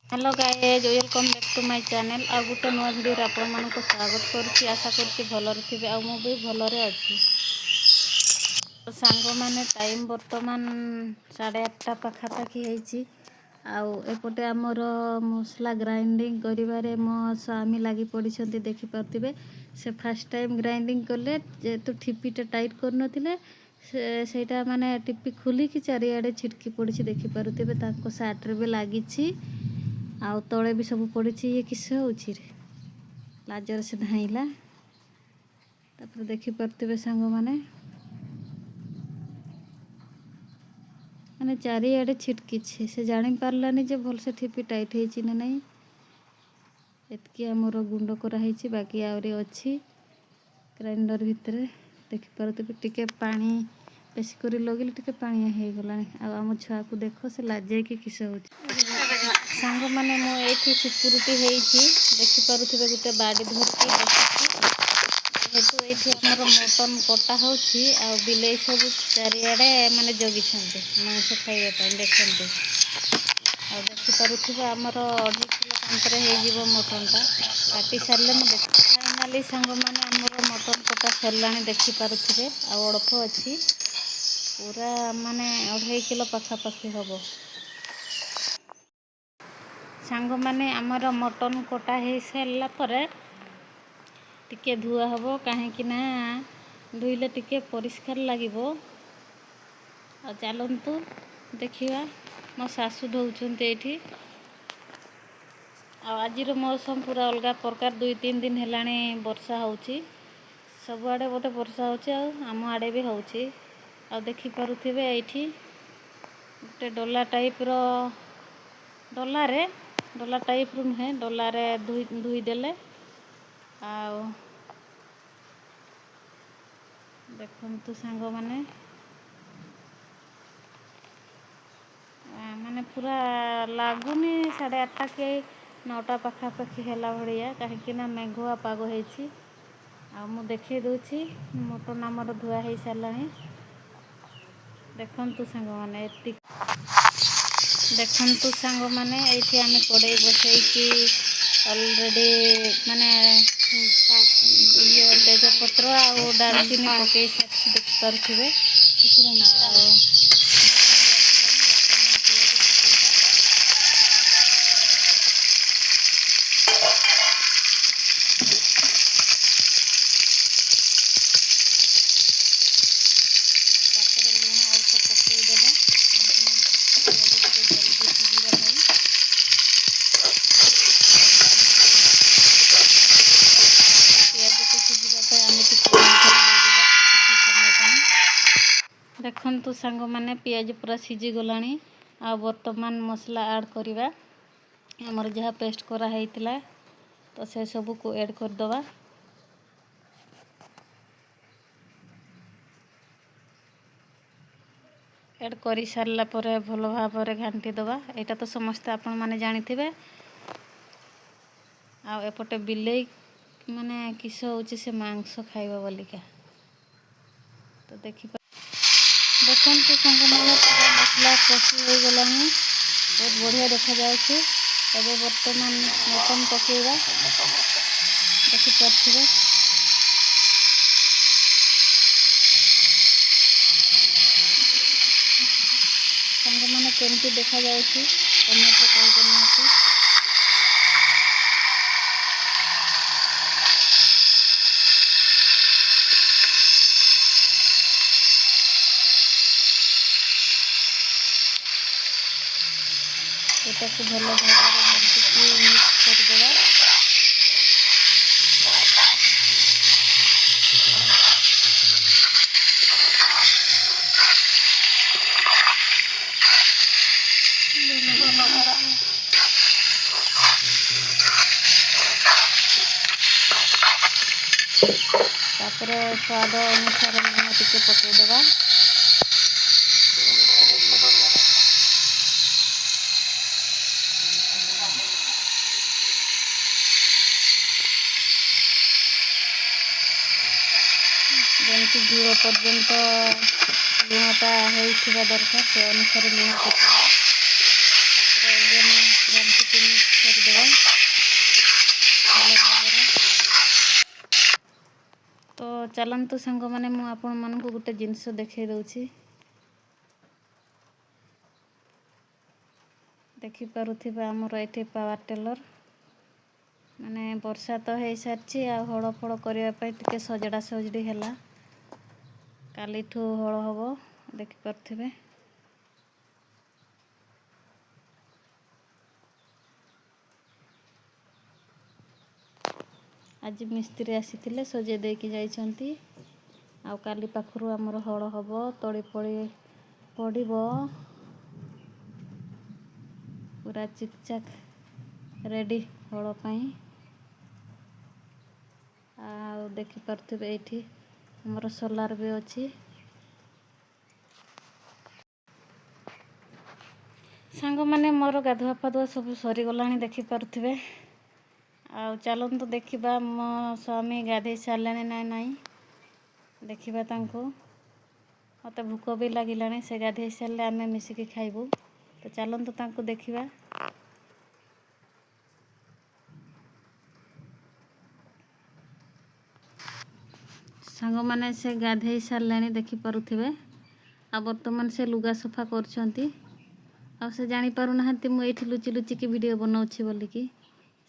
Hello guys welcome back to my channel आ गोटे नुआ वीडियो आपण मानक स्वागत करुच्ची आशा करुच्ची भलरे थे आ मु भी भलरे अच्छी। तो सांग माने टाइम बर्तमान 8:30 पाखापाखि होती आउटे आमर मसला ग्राइंडिंग करिबारे मो स्वामी लगी पड़ी देखिपे से फास्ट टाइम ग्राइंडिंग कले जेहेतु ठिपीटा टाइट कर सेटा माने टिपी खोलिकी चारिआडे छिटकी पड़ी देखिपे सार्ट रे भी लगी आउ तले भी सब पड़ी ये किस हो लाजर से धाइला तापर देखिपे सांग माने चारिआडे छिटकी से जानी पार्लानी जे भल से ठिपी टाइट होती ना नहीं एतकी आमर गुंड कराई बाकी आहरी अच्छी ग्राइंडर भितर देखिपे टिके पानी बेस कर लगे टिके पानी हो गला आम छुआ को देख से लाजे कि किस हो सांग माने मो एठी सिक्यूरीटी होती देखिपे गोटे बाड़ी धरती जेहेतु ये आमर मटन कटा हो बिले सब चारिआडे माने जगी मांस खाइबा देखते आ देखिपे आमर 2.5 किलो कांतर हो मटनटा काटी सारे मुझे फाइनाली सांग मैंने आमर मटन कटा सरला देखिपे अल्प अच्छी पूरा माने 2.5 किलो पाखापाखि हम सांग माने आमर मटन कटा हो सारा पर टिके धुआ हम कहीं धुईले टिके परिष्कार लगे आ चलतु देखा मो सासू धोउछन्ते एठी आज मौसम पूरा अलग प्रकार 2-3 दिन हेलाणी वर्षा होची सबुआडे बोधे वर्षा होची आम आड़े भी होची आ देखिपे ये गोटे डोला टाइप रो डोला टाइप रू नुहे डोलारे धुईदेले देखु सांग माने माने पूरा लगुनि 8:30 के 9टा पाखापाखि है भाया कहीं मेघुआ पाग होती मु देखे दूची मटन आमर धुआ हो सारा देखु सांग माने देखु सांग माने ये आम कड़े बसई अलरेडी माने ये तेजपत्र आ दालचीनी पकई देखिपे देखु सांग माने पियाज पूरा सीझी गलानी आ वर्तमान मसला ऐड करवा आमर जहाँ पेस्ट कराई तो से सब को ऐड करदवा ऐड कर सारा पर भल भाव घांटी दवा यहाँ तो समस्ते आपण मैंने जानी आपटे बिले माने किस हो से मांस खाइबा बोलिका तो देखिए देखु सांग माने पूरा मसला कषि हो गला बहुत बढ़िया देखा जाए बर्तमान मटन पकेवा देखिपे सांग माने केमती देखा जाए कमेंट कहते निहाती एटा को भल भाव मिक्स करदेवा तापर स्वाद अनुसार लुण टिके पकईदेवा जमी झोल पर्यंत लुणटा होता दरकार से अनुसार लुण पकड़ा जमी मिक्स चलतु सांग मैंने मुझे आपण मानक गोटे जिनस देखई दूची देखिपे आमर ये पावर टेलर माने वर्षा तो हो सारी हड़ फड़ करने सजड़ा सजड़ी है काली ठू हड़ हम देखिपे आज मिस्त्री आसी सजे देकी जाइछंती आ काली पाखरु आमर हड़ हम तड़ी पड़ी पड़ो पूरा चिकचाक रेडी हड़ पाई आ देखिपे ये आमर सोलार भी अच्छी सांग मैंने मोर गाधुआ पाधुआ सब सरीगला देखिपे आ चलतु देखा मो स्वामी गाधे सारे ना नाई देखा मत भूक भी लगिला से गाधे सारे आम मिसिकी खाइबू तो चलतु तांको देखा सांग मैंने से गाधे सारे देखिपे आ बर्तमान से लुगा सफा कर जानी पारु नाहांती मु एठी लुचि लुचिकी वीडियो बनाउछि बोलिकी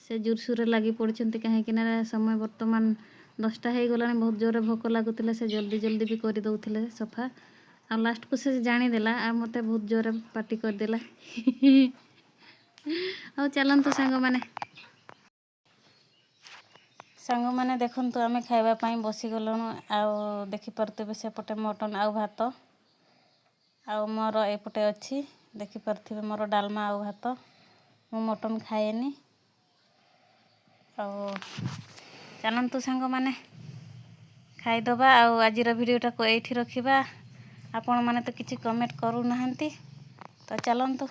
से जोरसोर लगी पड़ते कहीं समय बर्तमान 10टा हो गला बहुत जोर भोक लगुला से जल्दी जल्दी भी करदे सफा आ लास्ट को से जानीदेला आ मत बहुत जोर पार्टी करदेला आ चलतु सांग मैंने देखु आम खावाई बसीगलु आ देखिपे सेपटे मटन आउ भात आ मोर एपटे अच्छी देखिपे मोर डालमा आउ भात मु मटन खाएनी चलतु सांग मैंने खाईदबा आज भिडियोटा को ये रखा आपण मैंने तो किसी कमेंट करूना तो चलतु।